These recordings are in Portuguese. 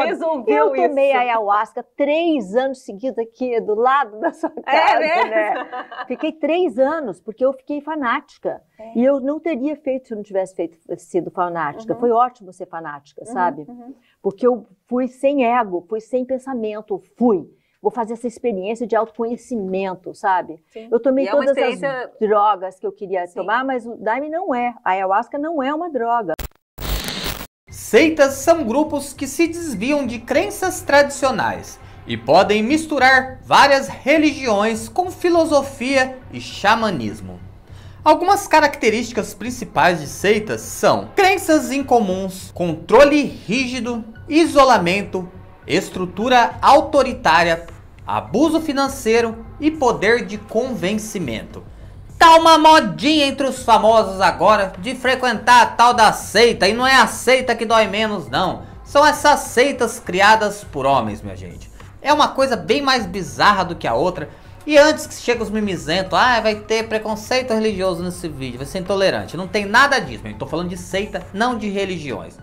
resolveu isso. Eu tomei ayahuasca 3 anos seguidos aqui do lado da sua casa, né? Fiquei 3 anos, porque eu fiquei fanática. E eu não teria feito se eu não tivesse sido fanática. Foi ótimo ser fanática, sabe? Porque eu fui sem ego, fui sem pensamento, vou fazer essa experiência de autoconhecimento, sabe? Sim. Eu tomei todas as drogas que eu queria tomar, mas o Daime não é. A ayahuasca não é uma droga. Seitas são grupos que se desviam de crenças tradicionais e podem misturar várias religiões com filosofia e xamanismo. Algumas características principais de seitas são crenças incomuns, controle rígido, isolamento, estrutura autoritária, abuso financeiro e poder de convencimento. Tá uma modinha entre os famosos agora de frequentar a tal da seita, e não é a seita que dói menos não, são essas seitas criadas por homens, minha gente. É uma coisa bem mais bizarra do que a outra. E antes que chegue os mimizentos, vai ter preconceito religioso nesse vídeo, vai ser intolerante. Não tem nada disso, eu tô falando de seita, não de religiões.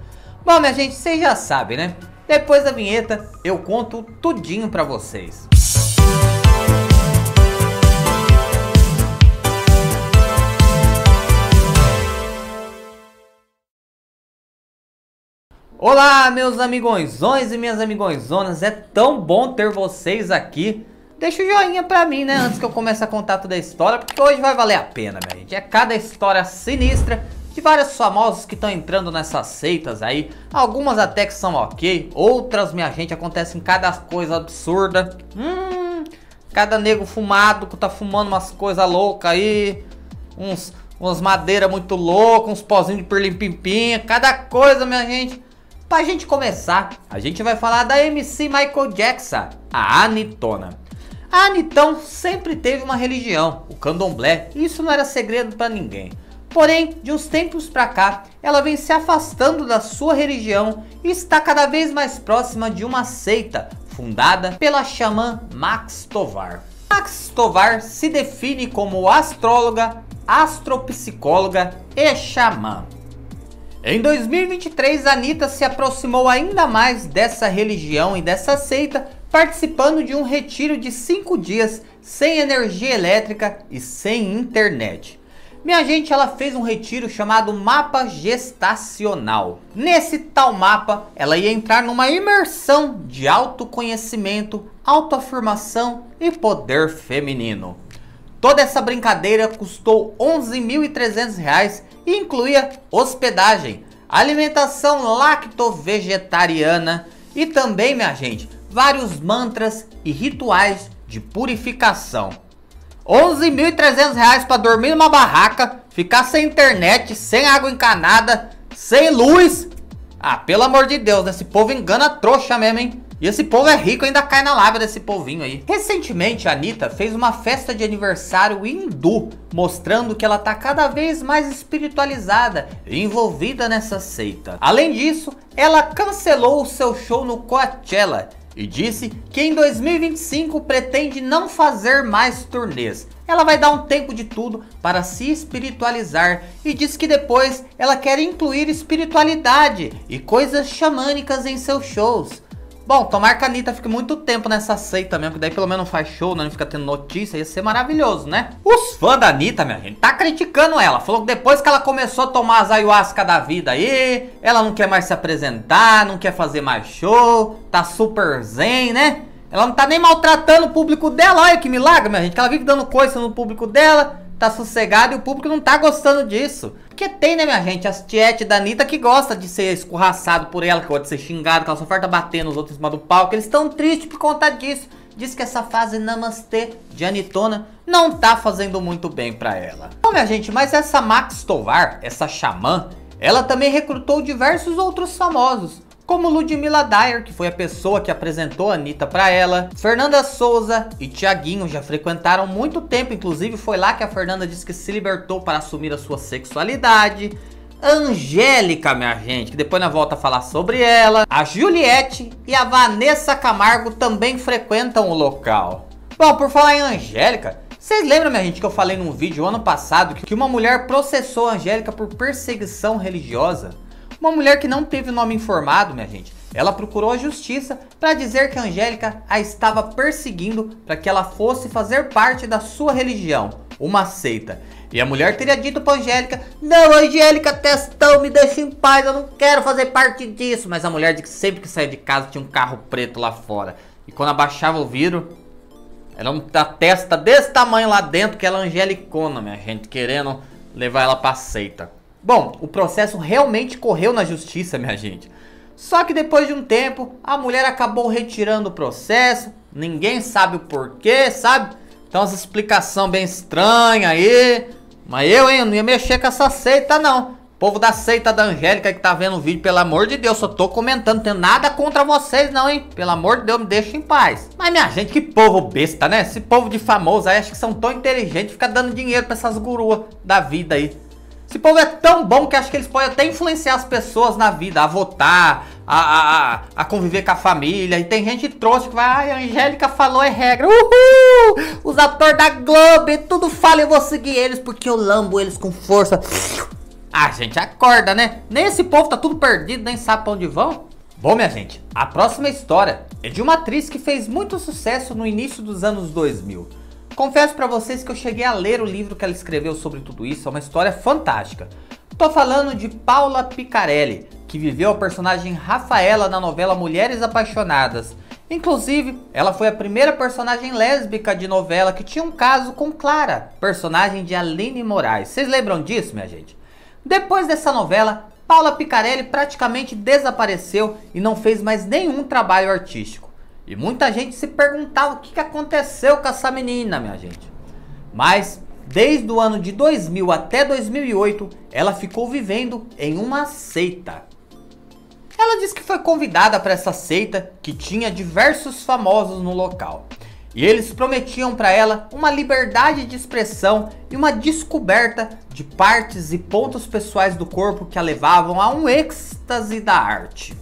Bom, minha gente, vocês já sabem, né? Depois da vinheta, eu conto tudinho pra vocês. Olá, meus amigõezões e minhas amigõezonas, é tão bom ter vocês aqui. Deixa o joinha pra mim, né, antes que eu comece a contar toda a história, porque hoje vai valer a pena, minha gente. É cada história sinistra de vários famosos que estão entrando nessas seitas aí. Algumas até que são ok, outras, minha gente, acontecem cada coisa absurda. Cada nego fumado que tá fumando umas coisas loucas aí, umas madeiras muito loucas, uns pozinhos de pirlim-pim-pim, cada coisa, minha gente. Pra gente começar, a gente vai falar da MC Michael Jackson, a Anittona. A Anittão sempre teve uma religião, o candomblé, e isso não era segredo pra ninguém. Porém, de uns tempos pra cá, ela vem se afastando da sua religião e está cada vez mais próxima de uma seita, fundada pela xamã Max Tovar. Max Tovar se define como astróloga, astropsicóloga e xamã. Em 2023, a Anitta se aproximou ainda mais dessa religião e dessa seita, participando de um retiro de 5 dias, sem energia elétrica e sem internet. Minha gente, ela fez um retiro chamado Mapa Gestacional. Nesse tal mapa, ela ia entrar numa imersão de autoconhecimento, autoafirmação e poder feminino. Toda essa brincadeira custou R$ 11.300 e incluía hospedagem, alimentação lacto-vegetariana e também, minha gente, vários mantras e rituais de purificação. R$ 11.300 para dormir numa barraca, ficar sem internet, sem água encanada, sem luz. Pelo amor de Deus, esse povo engana trouxa mesmo, hein? E esse povo é rico, ainda cai na lábia desse povinho aí. Recentemente, a Anitta fez uma festa de aniversário hindu, mostrando que ela tá cada vez mais espiritualizada e envolvida nessa seita. Além disso, ela cancelou o seu show no Coachella e disse que em 2025 pretende não fazer mais turnês. Ela vai dar um tempo de tudo para se espiritualizar e diz que depois ela quer incluir espiritualidade e coisas xamânicas em seus shows. Bom, tomara que a Anitta fique muito tempo nessa seita mesmo, que daí pelo menos não faz show, não fica tendo notícia, ia ser maravilhoso, né? Os fãs da Anitta, minha gente, tá criticando ela. Falou que depois que ela começou a tomar as ayahuasca da vida aí, ela não quer mais se apresentar, não quer fazer mais show, tá super zen, né? Ela não tá nem maltratando o público dela, olha que milagre, minha gente, que ela vive dando coisa no público dela, tá sossegada e o público não tá gostando disso. Porque tem, né, minha gente, as tietes da Anitta que gosta de ser escorraçado por ela, que gosta de ser xingado, que ela só farta bater nos outros em cima do palco. Eles estão tristes por conta disso. Diz que essa fase namastê de Anittona não tá fazendo muito bem pra ela. Bom, minha gente, mas essa Max Tovar, essa xamã, ela também recrutou diversos outros famosos, como Ludmilla Dyer, que foi a pessoa que apresentou a Anitta pra ela. Fernanda Souza e Thiaguinho já frequentaram muito tempo, inclusive foi lá que a Fernanda disse que se libertou para assumir a sua sexualidade. Angélica, minha gente, que depois nós volta a falar sobre ela. A Juliette e a Vanessa Camargo também frequentam o local. Bom, por falar em Angélica, vocês lembram, minha gente, que eu falei num vídeo ano passado que uma mulher processou a Angélica por perseguição religiosa? Uma mulher que não teve o nome informado, minha gente, ela procurou a justiça para dizer que a Angélica a estava perseguindo para que ela fosse fazer parte da sua religião, uma seita. E a mulher teria dito para Angélica: não, Angélica, textão, me deixa em paz, eu não quero fazer parte disso. Mas a mulher disse que sempre que saía de casa tinha um carro preto lá fora. E quando abaixava o vidro, era uma testa desse tamanho lá dentro, que ela é angelicona, minha gente, querendo levar ela pra seita. Bom, o processo realmente correu na justiça, minha gente. Só que depois de um tempo, a mulher acabou retirando o processo. Ninguém sabe o porquê, sabe? Então essa explicação bem estranha aí. Mas eu não ia mexer com essa seita, não. O povo da seita da Angélica que tá vendo o vídeo, pelo amor de Deus, só tô comentando, não tenho nada contra vocês não, hein? Pelo amor de Deus, me deixa em paz. Mas minha gente, que povo besta, né? Esse povo de famoso aí, acho que são tão inteligentes, fica dando dinheiro pra essas guruas da vida aí. Esse povo é tão bom que acho que eles podem até influenciar as pessoas na vida, a votar, a conviver com a família. E tem gente trouxa que vai: ai, a Angélica falou, é regra. Uhul! Os atores da Globo, tudo fala, eu vou seguir eles porque eu lambo eles com força. Ah, gente, acorda, né? Nem esse povo tá tudo perdido, nem sabe pra onde vão. Bom, minha gente, a próxima história é de uma atriz que fez muito sucesso no início dos anos 2000. Confesso pra vocês que eu cheguei a ler o livro que ela escreveu sobre tudo isso, é uma história fantástica. Tô falando de Paula Picarelli, que viveu a personagem Rafaela na novela Mulheres Apaixonadas. Inclusive, ela foi a primeira personagem lésbica de novela que tinha um caso com Clara, personagem de Aline Moraes. Vocês lembram disso, minha gente? Depois dessa novela, Paula Picarelli praticamente desapareceu e não fez mais nenhum trabalho artístico. E muita gente se perguntava o que aconteceu com essa menina, minha gente. Mas, desde o ano de 2000 até 2008, ela ficou vivendo em uma seita. Ela disse que foi convidada para essa seita, que tinha diversos famosos no local. E eles prometiam para ela uma liberdade de expressão e uma descoberta de partes e pontos pessoais do corpo que a levavam a um êxtase da arte.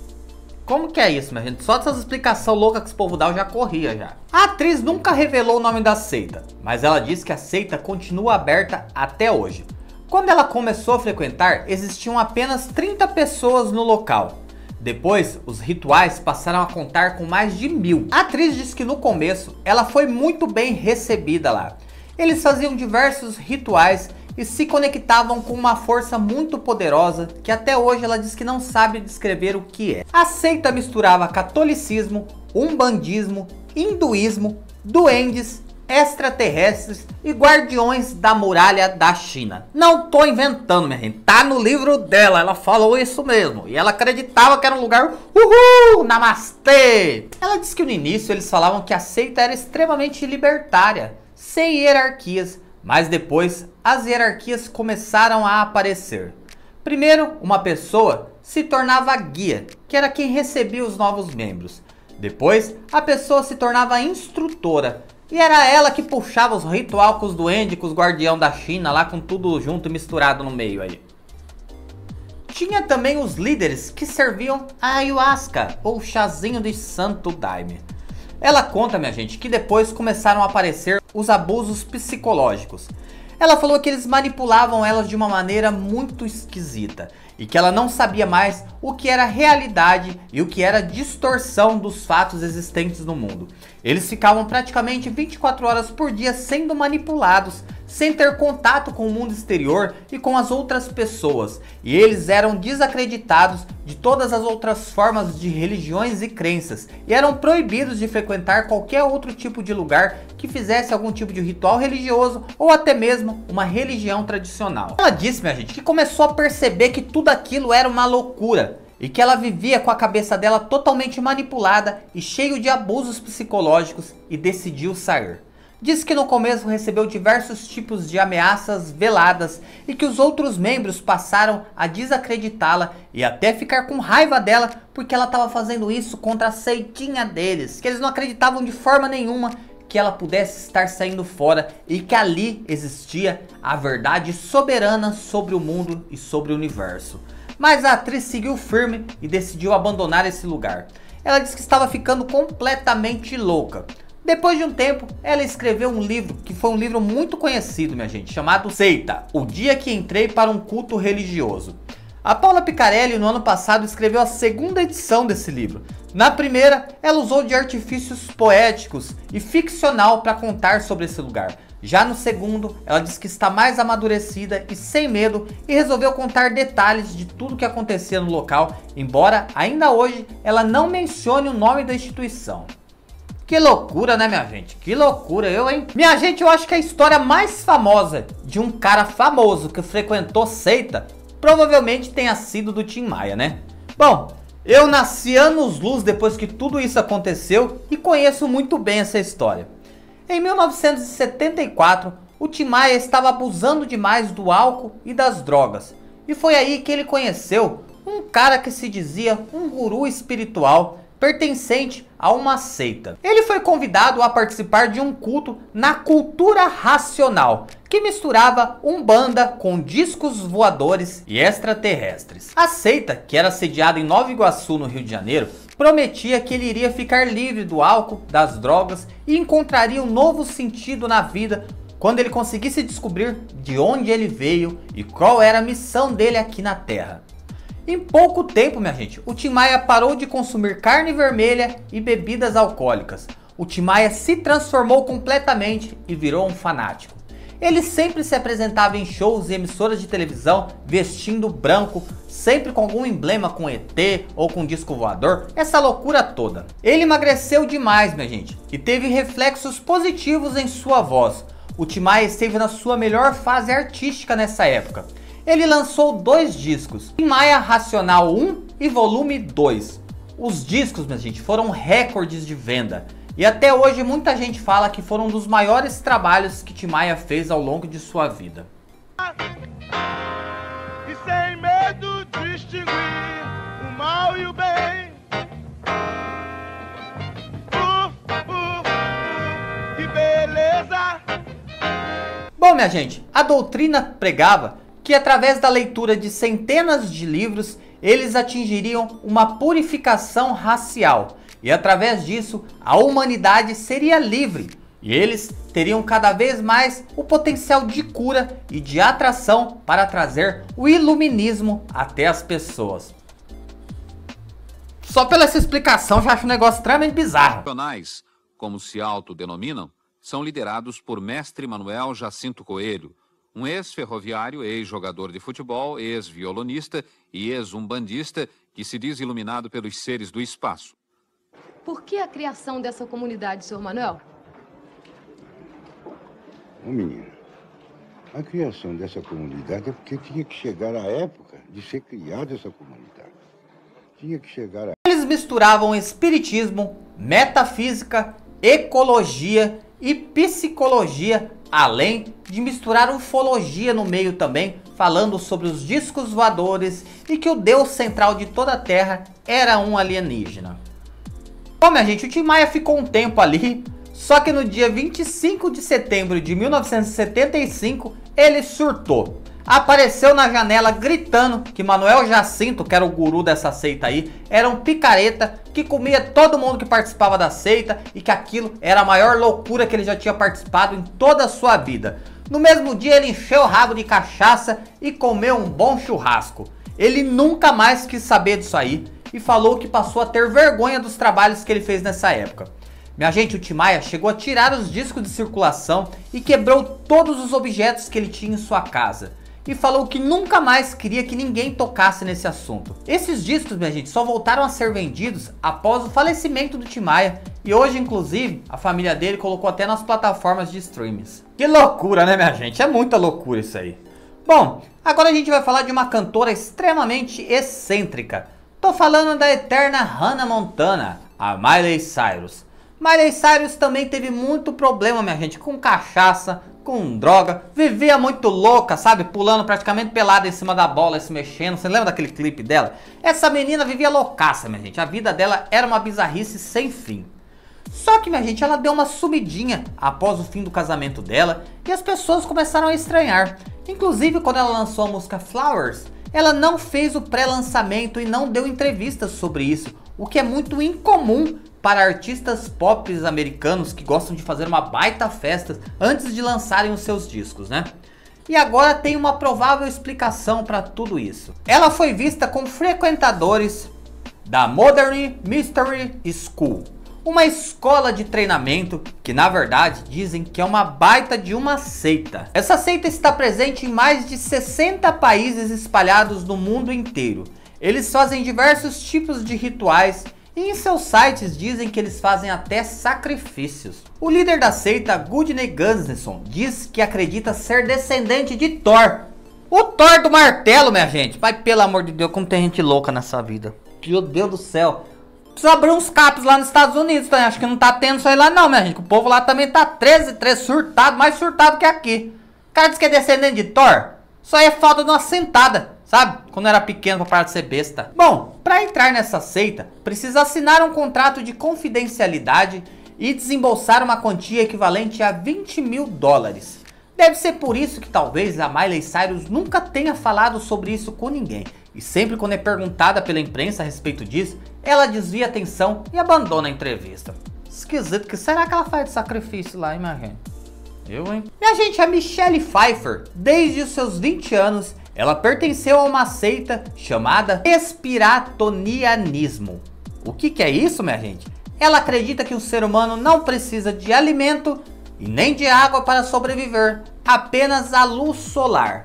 Como que é isso, minha gente? Só dessas explicações loucas que esse povo dá eu já corria já. A atriz nunca revelou o nome da seita, mas ela disse que a seita continua aberta até hoje. Quando ela começou a frequentar, existiam apenas 30 pessoas no local. Depois, os rituais passaram a contar com mais de 1000. A atriz disse que no começo, ela foi muito bem recebida lá. Eles faziam diversos rituais e se conectavam com uma força muito poderosa que até hoje ela diz que não sabe descrever o que é. A seita misturava catolicismo, umbandismo, hinduísmo, duendes, extraterrestres e guardiões da muralha da China. Não tô inventando, minha gente, tá no livro dela, ela falou isso mesmo. E ela acreditava que era um lugar, uhul, namastê. Ela disse que no início eles falavam que a seita era extremamente libertária, sem hierarquias. Mas depois, as hierarquias começaram a aparecer. Primeiro, uma pessoa se tornava guia, que era quem recebia os novos membros. Depois, a pessoa se tornava instrutora, e era ela que puxava os rituais com os duendes, com os guardião da China, lá com tudo junto e misturado no meio aí. Tinha também os líderes que serviam a ayahuasca, ou chazinho de santo daime. Ela conta, minha gente, que depois começaram a aparecer os abusos psicológicos. Ela falou que eles manipulavam elas de uma maneira muito esquisita e que ela não sabia mais o que era realidade e o que era distorção dos fatos existentes no mundo. Eles ficavam praticamente 24 horas por dia sendo manipulados, sem ter contato com o mundo exterior e com as outras pessoas. E eles eram desacreditados de todas as outras formas de religiões e crenças. E eram proibidos de frequentar qualquer outro tipo de lugar que fizesse algum tipo de ritual religioso ou até mesmo uma religião tradicional. Ela disse, minha gente, que começou a perceber que tudo aquilo era uma loucura. E que ela vivia com a cabeça dela totalmente manipulada e cheio de abusos psicológicos e decidiu sair. Diz que no começo recebeu diversos tipos de ameaças veladas e que os outros membros passaram a desacreditá-la e até ficar com raiva dela porque ela estava fazendo isso contra a seitinha deles, que eles não acreditavam de forma nenhuma que ela pudesse estar saindo fora e que ali existia a verdade soberana sobre o mundo e sobre o universo. Mas a atriz seguiu firme e decidiu abandonar esse lugar. Ela disse que estava ficando completamente louca. Depois de um tempo, ela escreveu um livro, que foi um livro muito conhecido, minha gente, chamado Seita, o dia que entrei para um culto religioso. A Paula Picarelli, no ano passado, escreveu a segunda edição desse livro. Na primeira, ela usou de artifícios poéticos e ficcional para contar sobre esse lugar. Já no segundo, ela diz que está mais amadurecida e sem medo e resolveu contar detalhes de tudo que acontecia no local, embora ainda hoje ela não mencione o nome da instituição. Que loucura, né, minha gente? Que loucura, hein? Minha gente, eu acho que a história mais famosa de um cara famoso que frequentou seita provavelmente tenha sido do Tim Maia, né? Bom, eu nasci anos-luz depois que tudo isso aconteceu e conheço muito bem essa história. Em 1974, o Tim Maia estava abusando demais do álcool e das drogas. E foi aí que ele conheceu um cara que se dizia um guru espiritual pertencente a uma seita. Ele foi convidado a participar de um culto na cultura racional, que misturava umbanda com discos voadores e extraterrestres. A seita, que era sediada em Nova Iguaçu, no Rio de Janeiro, prometia que ele iria ficar livre do álcool, das drogas e encontraria um novo sentido na vida quando ele conseguisse descobrir de onde ele veio e qual era a missão dele aqui na Terra. Em pouco tempo, minha gente, o Tim Maia parou de consumir carne vermelha e bebidas alcoólicas. O Tim Maia se transformou completamente e virou um fanático. Ele sempre se apresentava em shows e emissoras de televisão vestindo branco, sempre com algum emblema com ET ou com disco voador, essa loucura toda. Ele emagreceu demais, minha gente, e teve reflexos positivos em sua voz. O Tim Maia esteve na sua melhor fase artística nessa época. Ele lançou 2 discos, Tim Maia Racional 1 e Volume 2. Os discos, minha gente, foram recordes de venda. E até hoje muita gente fala que foram um dos maiores trabalhos que Tim Maia fez ao longo de sua vida. E sem medo distinguir o mal e o bem. Que beleza! Bom, minha gente, a doutrina pregava que através da leitura de centenas de livros, eles atingiriam uma purificação racial. E através disso, a humanidade seria livre. E eles teriam cada vez mais o potencial de cura e de atração para trazer o iluminismo até as pessoas. Só pela essa explicação já acho um negócio extremamente bizarro. Profissionais, como se autodenominam, são liderados por Mestre Manuel Jacinto Coelho, um ex-ferroviário, ex-jogador de futebol, ex-violonista e ex-umbandista que se diz iluminado pelos seres do espaço. Por que a criação dessa comunidade, Sr. Manuel? Ô menina, a criação dessa comunidade é porque tinha que chegar a época de ser criada essa comunidade. Tinha que chegar a... Eles misturavam espiritismo, metafísica, ecologia e psicologia, além de misturar ufologia no meio também, falando sobre os discos voadores e que o Deus central de toda a Terra era um alienígena. Bom, minha gente, o Tim Maia ficou um tempo ali, só que no dia 25 de setembro de 1975, ele surtou. Apareceu na janela gritando que Manuel Jacinto, que era o guru dessa seita aí, era um picareta que comia todo mundo que participava da seita e que aquilo era a maior loucura que ele já tinha participado em toda a sua vida. No mesmo dia ele encheu o rabo de cachaça e comeu um bom churrasco. Ele nunca mais quis saber disso aí e falou que passou a ter vergonha dos trabalhos que ele fez nessa época. Minha gente, o Tim Maia chegou a tirar os discos de circulação e quebrou todos os objetos que ele tinha em sua casa. E falou que nunca mais queria que ninguém tocasse nesse assunto. Esses discos, minha gente, só voltaram a ser vendidos após o falecimento do Tim Maia. E hoje, inclusive, a família dele colocou até nas plataformas de streams. Que loucura, né, minha gente? É muita loucura isso aí. Bom, agora a gente vai falar de uma cantora extremamente excêntrica. Tô falando da eterna Hannah Montana, a Miley Cyrus. Miley Cyrus também teve muito problema, minha gente, com cachaça, com droga, vivia muito louca, sabe, pulando praticamente pelada em cima da bola, se mexendo. Você lembra daquele clipe dela? Essa menina vivia loucaça, minha gente, a vida dela era uma bizarrice sem fim. Só que, minha gente, ela deu uma sumidinha após o fim do casamento dela e as pessoas começaram a estranhar. Inclusive, quando ela lançou a música Flowers, ela não fez o pré-lançamento e não deu entrevistas sobre isso, o que é muito incomum para artistas pop americanos que gostam de fazer uma baita festa antes de lançarem os seus discos, né? e agora tem uma provável explicação para tudo isso. Ela foi vista com frequentadores da Modern Mystery School, uma escola de treinamento que na verdade dizem que é uma baita de uma seita. Essa seita está presente em mais de 60 países espalhados no mundo inteiro. Eles fazem diversos tipos de rituais e em seus sites dizem que eles fazem até sacrifícios. O líder da seita, Gudney Gunsson, diz que acredita ser descendente de Thor. O Thor do martelo, minha gente. Pai, pelo amor de Deus, como tem gente louca nessa vida. Meu Deus do céu. Precisa abrir uns CAPs lá nos Estados Unidos, tá? Acho que não tá tendo isso aí lá não, minha gente. O povo lá também tá 13 surtado, mais surtado que aqui. O cara diz que é descendente de Thor. Isso aí é falta de uma sentada, sabe? Quando era pequeno pra parar de ser besta. Bom, pra entrar nessa seita, precisa assinar um contrato de confidencialidade e desembolsar uma quantia equivalente a 20 mil dólares. Deve ser por isso que talvez a Miley Cyrus nunca tenha falado sobre isso com ninguém. E sempre quando é perguntada pela imprensa a respeito disso, ela desvia a atenção e abandona a entrevista. Esquisito, que será que ela faz de sacrifício lá, hein, minha gente? Eu, hein? Minha gente, a Michelle Pfeiffer, desde os seus 20 anos, ela pertenceu a uma seita chamada Espiratonianismo. O que é isso, minha gente? Ela acredita que o ser humano não precisa de alimento e nem de água para sobreviver, apenas a luz solar.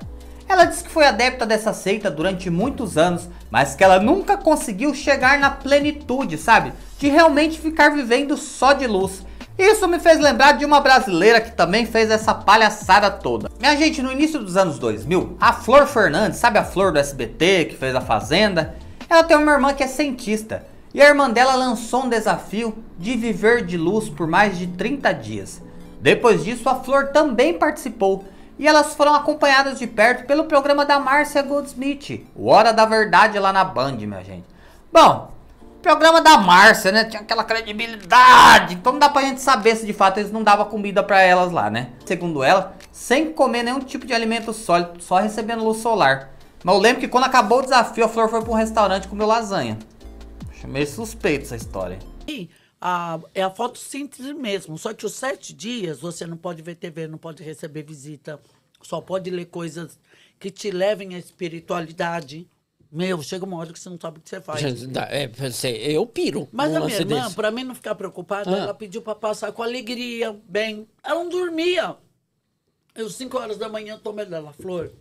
Ela diz que foi adepta dessa seita durante muitos anos, mas que ela nunca conseguiu chegar na plenitude, sabe? De realmente ficar vivendo só de luz. Isso me fez lembrar de uma brasileira que também fez essa palhaçada toda. Minha gente, no início dos anos 2000, a Flor Fernandes, sabe a Flor do SBT que fez a Fazenda? Ela tem uma irmã que é cientista. E a irmã dela lançou um desafio de viver de luz por mais de 30 dias. Depois disso, a Flor também participou. E elas foram acompanhadas de perto pelo programa da Márcia Goldsmith, o Hora da Verdade lá na Band, minha gente. Bom, programa da Márcia, né? Tinha aquela credibilidade. Então não dá pra gente saber se de fato eles não davam comida pra elas lá, né? Segundo ela, sem comer nenhum tipo de alimento sólido, só recebendo luz solar. Mas eu lembro que quando acabou o desafio, a Flor foi pra um restaurante comer lasanha. Achei meio suspeito essa história. É a fotossíntese mesmo, só que os 7 dias você não pode ver TV, não pode receber visita, só pode ler coisas que te levem à espiritualidade. Meu, chega uma hora que você não sabe o que você faz. Eu piro. Mas a minha irmã, pra mim não ficar preocupada, ela pediu pra passar com alegria, bem. Ela não dormia. Eu, 5 horas da manhã, tomei dela, Flor,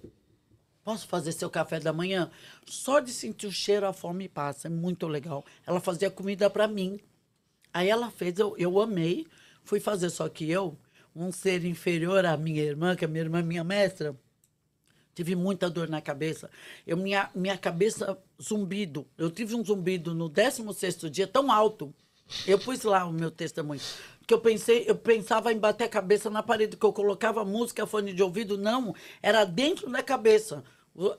posso fazer seu café da manhã? Só de sentir o cheiro, a fome passa, é muito legal. Ela fazia comida pra mim. Aí ela fez, eu amei, fui fazer, só que eu, um ser inferior à minha irmã, que a minha irmã é minha mestra, tive muita dor na cabeça. Minha cabeça zumbido, eu tive um zumbido no 16º dia, tão alto. Eu pus lá o meu testemunho, que eu pensava em bater a cabeça na parede, que eu colocava música, fone de ouvido, não, era dentro da cabeça.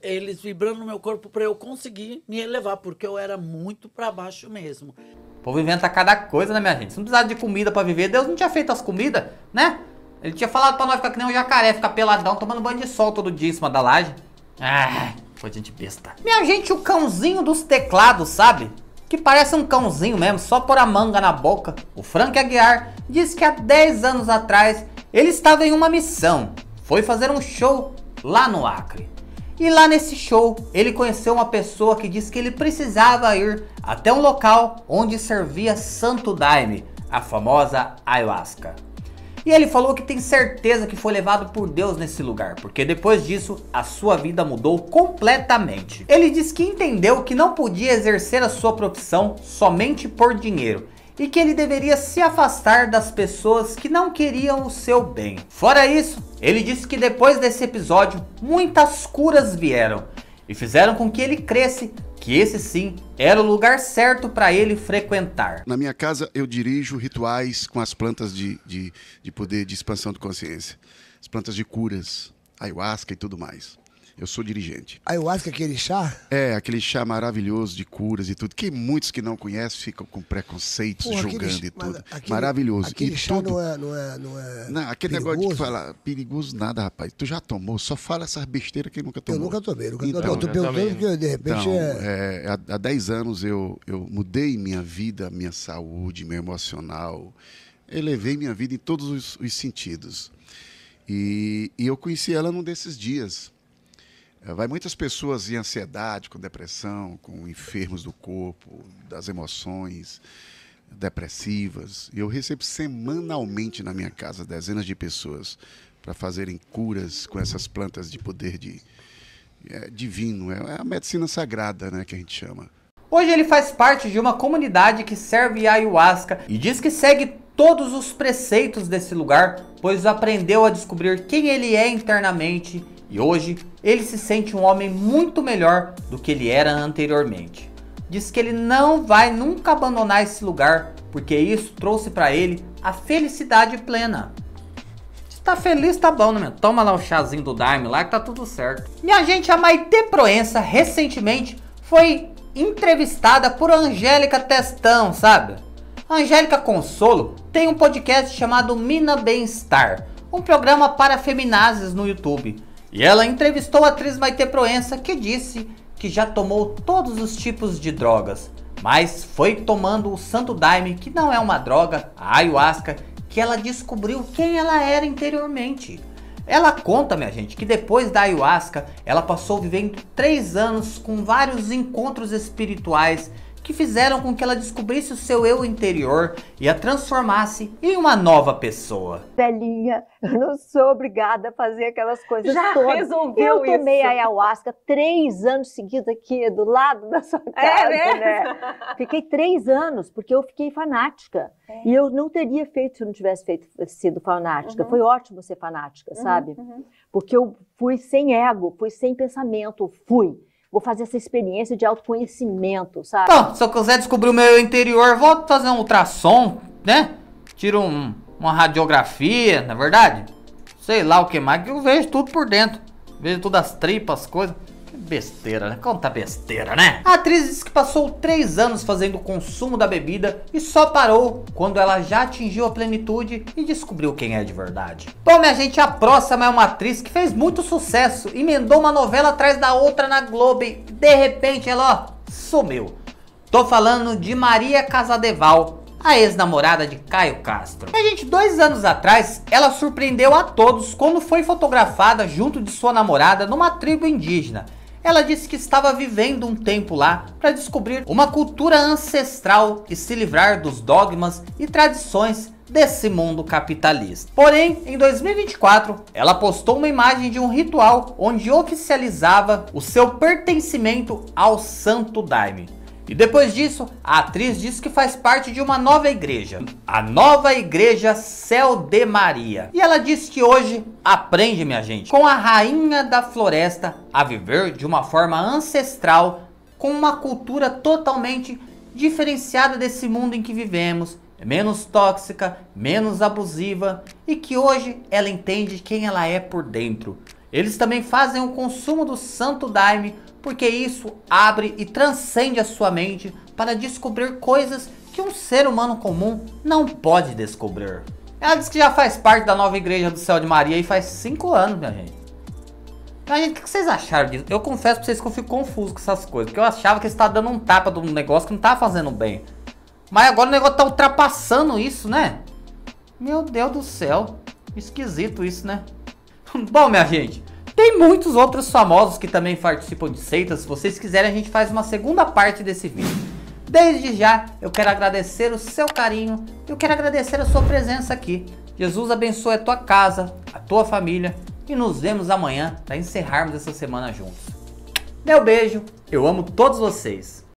Eles vibrando no meu corpo para eu conseguir me elevar, porque eu era muito para baixo mesmo. O povo inventa cada coisa, né, minha gente? Se não precisava de comida pra viver, Deus não tinha feito as comidas, né? Ele tinha falado pra nós ficar que nem um jacaré, ficar peladão, tomando banho de sol todo dia em cima da laje. Ah, foi gente besta. Minha gente, o cãozinho dos teclados, sabe? Que parece um cãozinho mesmo, só pôr a manga na boca. O Frank Aguiar disse que há 10 anos atrás ele estava em uma missão. Foi fazer um show lá no Acre. E lá nesse show, ele conheceu uma pessoa que disse que ele precisava ir até um local onde servia Santo Daime, a famosa ayahuasca. E ele falou que tem certeza que foi levado por Deus nesse lugar, porque depois disso, a sua vida mudou completamente. Ele disse que entendeu que não podia exercer a sua profissão somente por dinheiro, e que ele deveria se afastar das pessoas que não queriam o seu bem. Fora isso, ele disse que depois desse episódio, muitas curas vieram e fizeram com que ele cresce que esse sim era o lugar certo para ele frequentar. Na minha casa eu dirijo rituais com as plantas de poder de expansão de consciência, as plantas de curas, ayahuasca e tudo mais. Eu sou dirigente. Ayahuasca, aquele chá? É, aquele chá maravilhoso de curas e tudo, que muitos que não conhecem ficam com preconceitos, julgando e tudo. Maravilhoso. Aquele chá tudo... não é Não, aquele perigoso? negócio de falar, perigoso nada, rapaz. Tu já tomou, só fala essas besteiras que nunca tomou. Eu nunca tomei, Então, eu tô perguntando porque de repente há 10 anos eu mudei minha vida, minha saúde, meu emocional. Elevei minha vida em todos os sentidos. E eu conheci ela num desses dias. Vai muitas pessoas em ansiedade, com depressão, com enfermos do corpo, das emoções, depressivas. E eu recebo semanalmente na minha casa dezenas de pessoas para fazerem curas com essas plantas de poder divino. É a medicina sagrada, né, que a gente chama. Hoje ele faz parte de uma comunidade que serve ayahuasca e diz que segue todos os preceitos desse lugar, pois aprendeu a descobrir quem ele é internamente e hoje ele se sente um homem muito melhor do que ele era anteriormente. Diz que ele não vai nunca abandonar esse lugar, porque isso trouxe para ele a felicidade plena. Se tá feliz, tá bom, né, meu? Toma lá o chazinho do Daime lá que tá tudo certo. Minha gente, a Maitê Proença recentemente foi entrevistada por Angélica Testão, sabe? A Angélica Consolo tem um podcast chamado Mina Bem-Estar, um programa para feminazes no YouTube. E ela entrevistou a atriz Maitê Proença, que disse que já tomou todos os tipos de drogas, mas foi tomando o Santo Daime, que não é uma droga, a ayahuasca, que ela descobriu quem ela era interiormente. Ela conta, minha gente, que depois da ayahuasca, ela passou vivendo 3 anos com vários encontros espirituais que fizeram com que ela descobrisse o seu eu interior e a transformasse em uma nova pessoa. Velhinha, eu não sou obrigada a fazer aquelas coisas já todas. Resolveu eu tomei isso. ayahuasca 3 anos seguidos aqui do lado da sua casa, né? Fiquei 3 anos, porque eu fiquei fanática. E eu não teria feito se eu não tivesse sido fanática. Foi ótimo ser fanática, sabe? Porque eu fui sem ego, fui sem pensamento, Vou fazer essa experiência de autoconhecimento, sabe? Bom, se eu quiser descobrir o meu eu interior, vou fazer um ultrassom, né? Tiro uma radiografia, na verdade? Sei lá o que mais, que eu vejo tudo por dentro. Vejo todas as tripas, as coisas. Que besteira, né? Conta besteira, né? A atriz disse que passou 3 anos fazendo o consumo da bebida e só parou quando ela já atingiu a plenitude e descobriu quem é de verdade. Bom, minha gente, a próxima é uma atriz que fez muito sucesso, emendou uma novela atrás da outra na Globo e de repente ela, ó, sumiu. Tô falando de Maria Casadeval, a ex-namorada de Caio Castro. A gente, 2 anos atrás, ela surpreendeu a todos quando foi fotografada junto de sua namorada numa tribo indígena. Ela disse que estava vivendo um tempo lá para descobrir uma cultura ancestral e se livrar dos dogmas e tradições desse mundo capitalista. Porém, em 2024, ela postou uma imagem de um ritual onde oficializava o seu pertencimento ao Santo Daime. E depois disso, a atriz disse que faz parte de uma nova igreja, a Nova Igreja Céu de Maria. E ela disse que hoje aprende, minha gente, com a rainha da floresta a viver de uma forma ancestral, com uma cultura totalmente diferenciada desse mundo em que vivemos, menos tóxica, menos abusiva, e que hoje ela entende quem ela é por dentro. Eles também fazem o consumo do Santo Daime, porque isso abre e transcende a sua mente para descobrir coisas que um ser humano comum não pode descobrir. Ela diz que já faz parte da Nova Igreja do Céu de Maria e faz 5 anos, minha gente. Mas, gente, o que vocês acharam disso? Eu confesso pra vocês que eu fico confuso com essas coisas, porque eu achava que eles estavam dando um tapa de um negócio que não tava fazendo bem. Mas agora o negócio tá ultrapassando isso, né? Meu Deus do céu. Esquisito isso, né? Bom, minha gente, tem muitos outros famosos que também participam de seitas. Se vocês quiserem, a gente faz uma segunda parte desse vídeo. Desde já, eu quero agradecer o seu carinho. Eu quero agradecer a sua presença aqui. Jesus abençoe a tua casa, a tua família. E nos vemos amanhã para encerrarmos essa semana juntos. Meu beijo, eu amo todos vocês.